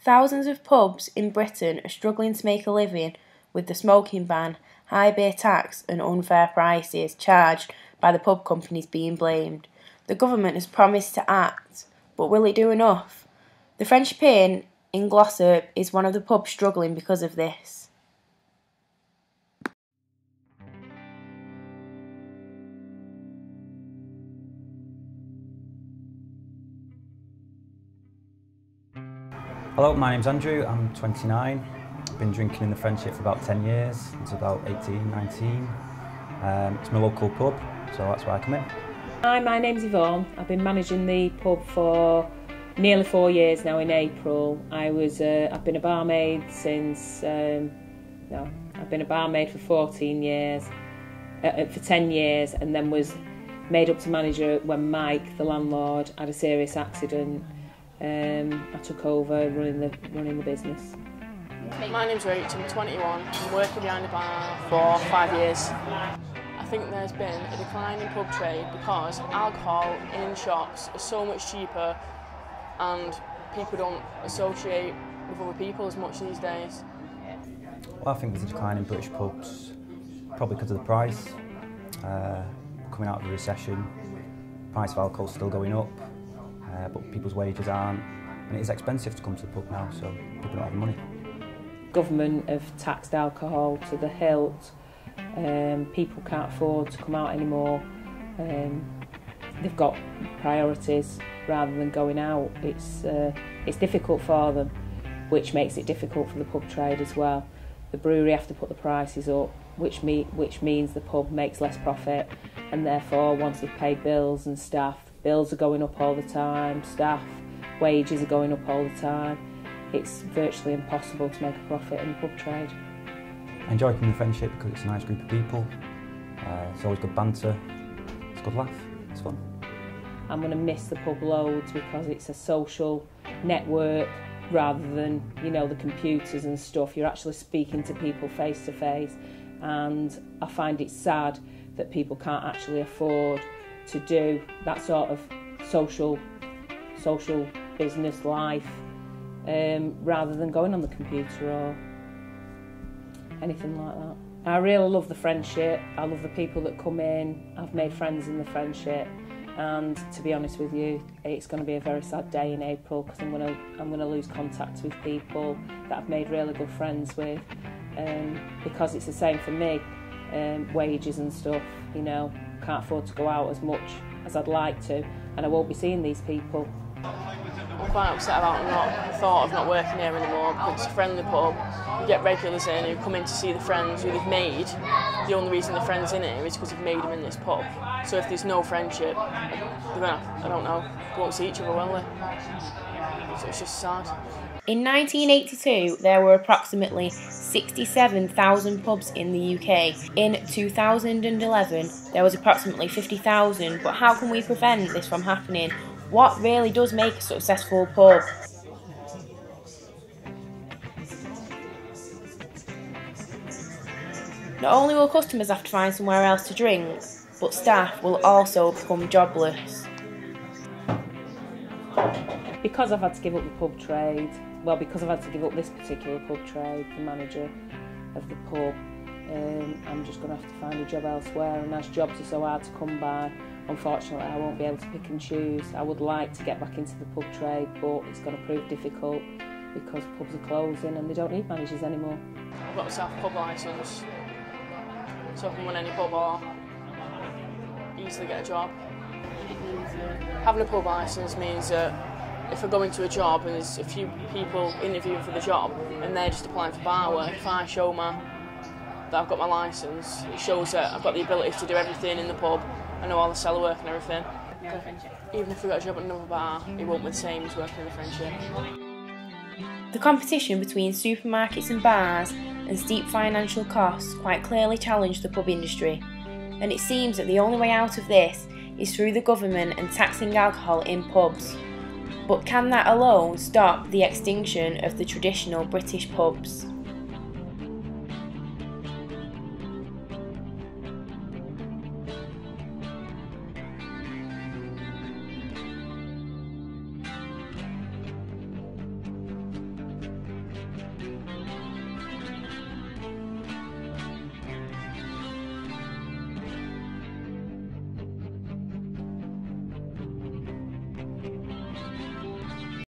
Thousands of pubs in Britain are struggling to make a living with the smoking ban, high beer tax and unfair prices charged by the pub companies being blamed. The government has promised to act, but will it do enough? The Friendship Inn in Glossop is one of the pubs struggling because of this. Hello, my name's Andrew, I'm 29. I've been drinking in the Friendship for about 10 years, it's about 18, 19. It's my local pub, so that's why I come in. Hi, my name's Yvonne. I've been managing the pub for nearly 4 years now in April. I've been a barmaid since, I've been a barmaid for 14 years, for 10 years, and then was made up to manager when Mike, the landlord, had a serious accident. I took over running the business. My name's Rachel, I'm 21. I'm working behind the bar for 5 years. I think there's been a decline in pub trade because alcohol in shops is so much cheaper and people don't associate with other people as much these days. Well, I think there's a decline in British pubs, probably because of the price. Coming out of the recession, price of alcohol's still going up. But people's wages aren't, and it is expensive to come to the pub now, so people don't have the money. Government have taxed alcohol to the hilt. People can't afford to come out anymore. They've got priorities rather than going out. It's difficult for them, which makes it difficult for the pub trade as well. The brewery have to put the prices up, which means the pub makes less profit, and therefore once they've paid bills and staff, bills are going up all the time, staff wages are going up all the time. It's virtually impossible to make a profit in the pub trade. I enjoy coming to Friendship because it's a nice group of people. It's always good banter, it's a good laugh, it's fun. I'm going to miss the pub loads because it's a social network rather than, the computers and stuff. You're actually speaking to people face to face, and I find it sad that people can't actually afford to do that sort of social business life rather than going on the computer or anything like that. I really love the Friendship. I love the people that come in. I've made friends in the Friendship, and to be honest with you, it's going to be a very sad day in April because I'm going to lose contact with people that I've made really good friends with, because it's the same for me. Wages and stuff, can't afford to go out as much as I'd like to, and I won't be seeing these people. I'm quite upset about the thought of not working here anymore because it's a friendly pub. You get regulars in who come in to see the friends who they've made. The only reason the friends in here is because they've made them in this pub. So if there's no friendship, they're gonna, I don't know, they won't see each other, will they? So it's just sad. In 1982, there were approximately 67,000 pubs in the UK. In 2011, there was approximately 50,000, but how can we prevent this from happening? What really does make a successful pub? Not only will customers have to find somewhere else to drink, but staff will also become jobless. Because I've had to give up the pub trade, because I've had to give up this particular pub trade, the manager of the pub, I'm just going to have to find a job elsewhere, and as jobs are so hard to come by, unfortunately I won't be able to pick and choose. I would like to get back into the pub trade, but it's going to prove difficult because pubs are closing and they don't need managers anymore. I've got a self pub licence, so I can run any pub or easily get a job. Having a pub licence means that if I go into a job and there's a few people interviewing for the job and they're just applying for bar work, if I show that I've got my licence, it shows that I've got the ability to do everything in the pub. I know all the cellar work and everything. Even if I got a job at another bar, it won't be the same as working in the Friendship. The competition between supermarkets and bars and steep financial costs quite clearly challenge the pub industry, and it seems that the only way out of this is through the government and taxing alcohol in pubs. But can that alone stop the extinction of the traditional British pubs?